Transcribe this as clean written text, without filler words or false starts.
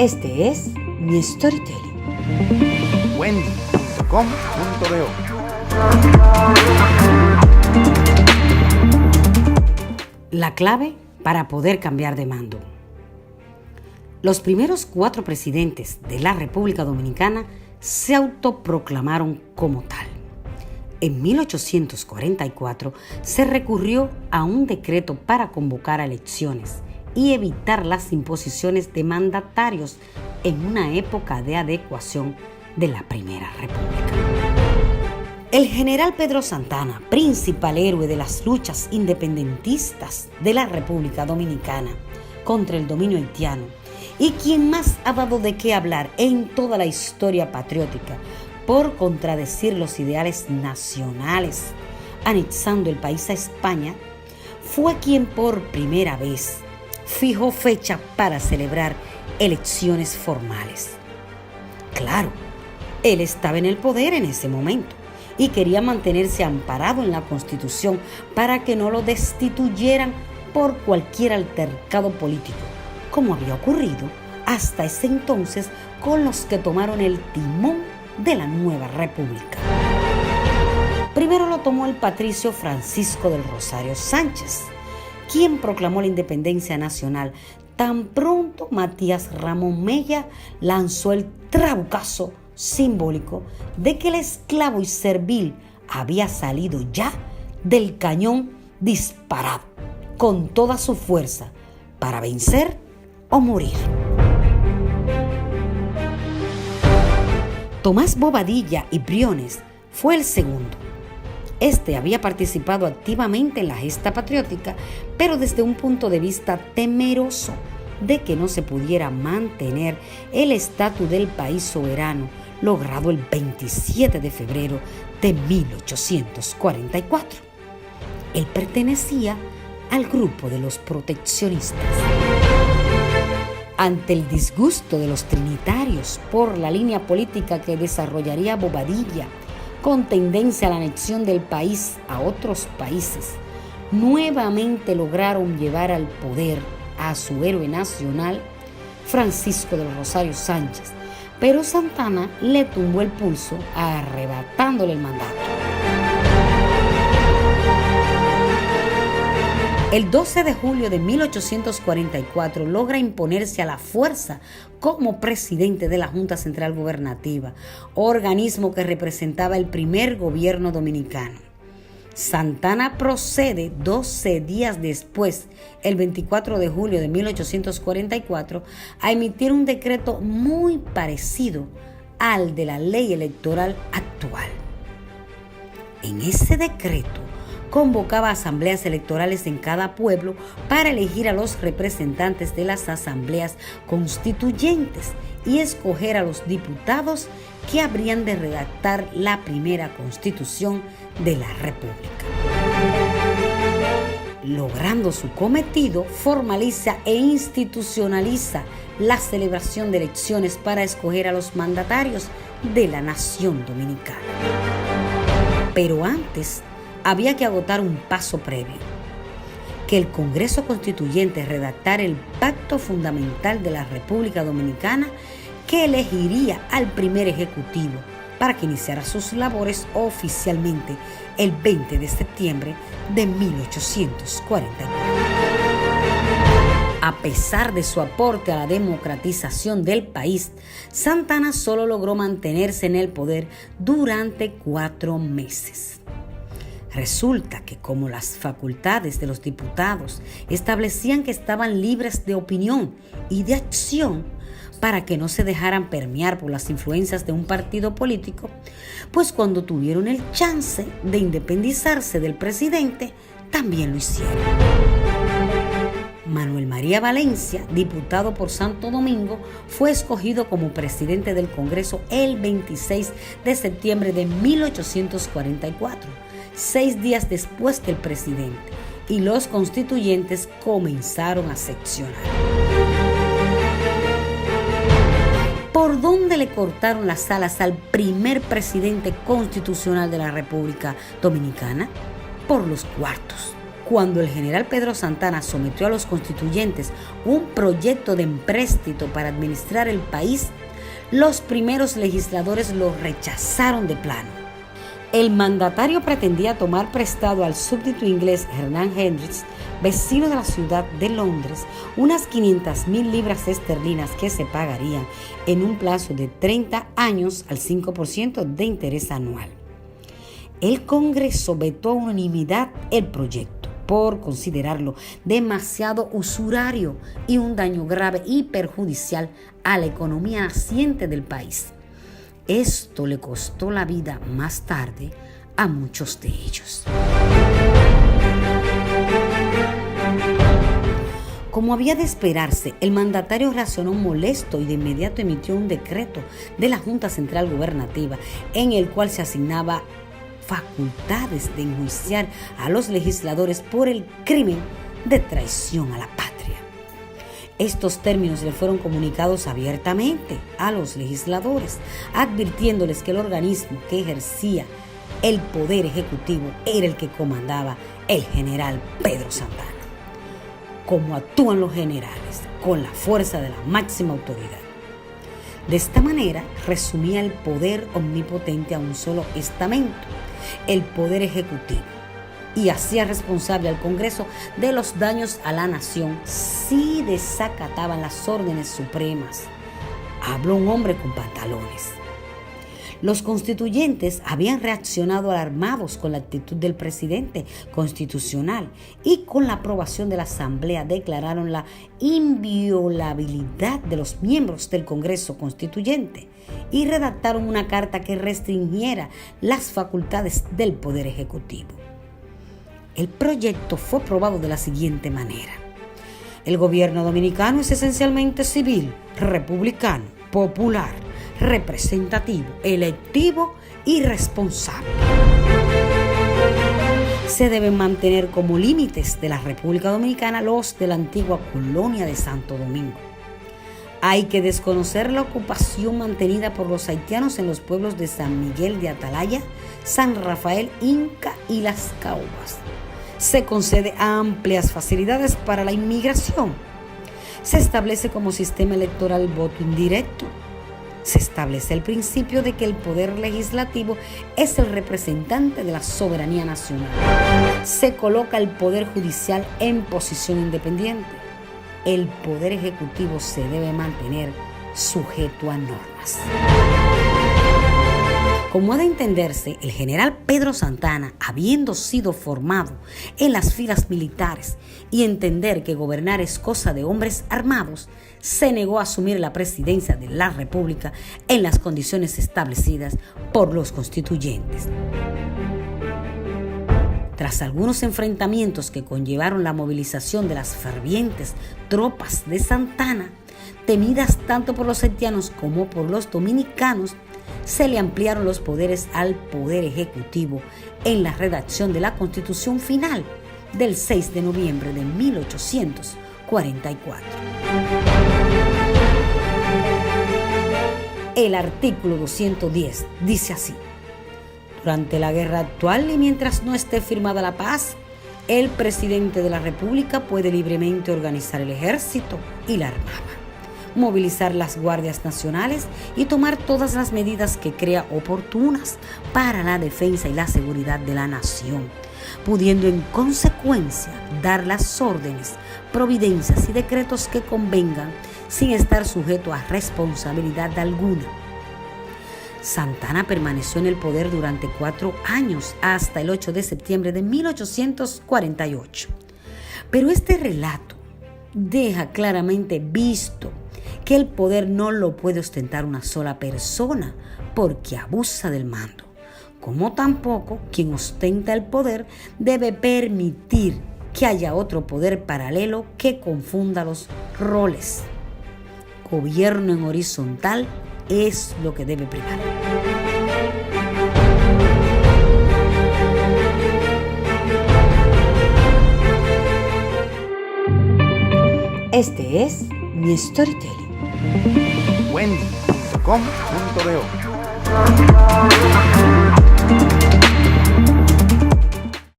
Este es mi storytelling. Wendy.com.do. La clave para poder cambiar de mando. Los primeros 4 presidentes de la República Dominicana se autoproclamaron como tal. En 1844 se recurrió a un decreto para convocar a elecciones y evitar las imposiciones de mandatarios en una época de adecuación de la Primera República. El general Pedro Santana, principal héroe de las luchas independentistas de la República Dominicana contra el dominio haitiano y quien más ha dado de qué hablar en toda la historia patriótica por contradecir los ideales nacionales, anexando el país a España, fue quien por primera vez fijó fecha para celebrar elecciones formales. Claro, él estaba en el poder en ese momento y quería mantenerse amparado en la Constitución para que no lo destituyeran por cualquier altercado político, como había ocurrido hasta ese entonces con los que tomaron el timón de la nueva república. Primero lo tomó el patricio Francisco del Rosario Sánchez, quien proclamó la independencia nacional tan pronto Matías Ramón Mella lanzó el trabucazo simbólico de que el esclavo y servil había salido ya del cañón disparado con toda su fuerza para vencer o morir. Tomás Bobadilla y Briones fue el segundo. Este había participado activamente en la gesta patriótica, pero desde un punto de vista temeroso de que no se pudiera mantener el estatus del país soberano logrado el 27 de febrero de 1844. Él pertenecía al grupo de los proteccionistas. Ante el disgusto de los trinitarios por la línea política que desarrollaría Bobadilla con tendencia a la anexión del país a otros países, nuevamente lograron llevar al poder a su héroe nacional, Francisco del Rosario Sánchez, pero Santana le tumbó el pulso arrebatándole el mandato. El 12 de julio de 1844 logra imponerse a la fuerza como presidente de la Junta Central Gubernativa, organismo que representaba el primer gobierno dominicano. Santana procede 12 días después, el 24 de julio de 1844, a emitir un decreto muy parecido al de la ley electoral actual. En ese decreto, convocaba asambleas electorales en cada pueblo para elegir a los representantes de las asambleas constituyentes y escoger a los diputados que habrían de redactar la primera constitución de la República. Logrando su cometido, formaliza e institucionaliza la celebración de elecciones para escoger a los mandatarios de la nación dominicana. Pero antes, había que agotar un paso previo, que el Congreso Constituyente redactara el pacto fundamental de la República Dominicana que elegiría al primer ejecutivo para que iniciara sus labores oficialmente el 20 de septiembre de 1844. A pesar de su aporte a la democratización del país, Santana solo logró mantenerse en el poder durante 4 meses. Resulta que como las facultades de los diputados establecían que estaban libres de opinión y de acción para que no se dejaran permear por las influencias de un partido político, pues cuando tuvieron el chance de independizarse del presidente, también lo hicieron. Manuel María Valencia, diputado por Santo Domingo, fue escogido como presidente del Congreso el 26 de septiembre de 1844. 6 días después que el presidente, y los constituyentes comenzaron a seccionar. ¿Por dónde le cortaron las alas al primer presidente constitucional de la República Dominicana? Por los cuartos. Cuando el general Pedro Santana sometió a los constituyentes un proyecto de empréstito para administrar el país, los primeros legisladores lo rechazaron de plano. El mandatario pretendía tomar prestado al súbdito inglés Hernán Hendricks, vecino de la ciudad de Londres, unas 500,000 libras esterlinas que se pagarían en un plazo de 30 años al 5% de interés anual. El Congreso vetó a unanimidad el proyecto por considerarlo demasiado usurario y un daño grave y perjudicial a la economía naciente del país. Esto le costó la vida más tarde a muchos de ellos. Como había de esperarse, el mandatario reaccionó molesto y de inmediato emitió un decreto de la Junta Central Gubernativa en el cual se asignaba facultades de enjuiciar a los legisladores por el crimen de traición a la patria. Estos términos le fueron comunicados abiertamente a los legisladores, advirtiéndoles que el organismo que ejercía el poder ejecutivo era el que comandaba el general Pedro Santana. Como actúan los generales, con la fuerza de la máxima autoridad. De esta manera resumía el poder omnipotente a un solo estamento, el poder ejecutivo, y hacía responsable al Congreso de los daños a la nación si desacataban las órdenes supremas. Habló un hombre con pantalones. Los constituyentes habían reaccionado alarmados con la actitud del presidente constitucional y con la aprobación de la Asamblea declararon la inviolabilidad de los miembros del Congreso Constituyente y redactaron una carta que restringiera las facultades del Poder Ejecutivo. El proyecto fue aprobado de la siguiente manera. El gobierno dominicano es esencialmente civil, republicano, popular, representativo, electivo y responsable. Se deben mantener como límites de la República Dominicana los de la antigua colonia de Santo Domingo. Hay que desconocer la ocupación mantenida por los haitianos en los pueblos de San Miguel de Atalaya, San Rafael, Inca y Las Caobas. Se concede amplias facilidades para la inmigración. Se establece como sistema electoral el voto indirecto. Se establece el principio de que el poder legislativo es el representante de la soberanía nacional. Se coloca el poder judicial en posición independiente. El poder ejecutivo se debe mantener sujeto a normas. Como ha de entenderse, el general Pedro Santana, habiendo sido formado en las filas militares y entender que gobernar es cosa de hombres armados, se negó a asumir la presidencia de la República en las condiciones establecidas por los constituyentes. Tras algunos enfrentamientos que conllevaron la movilización de las fervientes tropas de Santana, temidas tanto por los haitianos como por los dominicanos, se le ampliaron los poderes al Poder Ejecutivo en la redacción de la Constitución Final del 6 de noviembre de 1844. El artículo 210 dice así: durante la guerra actual y mientras no esté firmada la paz, el presidente de la República puede libremente organizar el ejército y la armada, movilizar las guardias nacionales y tomar todas las medidas que crea oportunas para la defensa y la seguridad de la nación, pudiendo en consecuencia dar las órdenes, providencias y decretos que convengan sin estar sujeto a responsabilidad alguna. Santana permaneció en el poder durante 4 años hasta el 8 de septiembre de 1848. Pero este relato deja claramente visto que el poder no lo puede ostentar una sola persona porque abusa del mando, como tampoco quien ostenta el poder debe permitir que haya otro poder paralelo que confunda los roles. Gobierno en horizontal es lo que debe primar. Este es mi storytelling. Wendy.com.do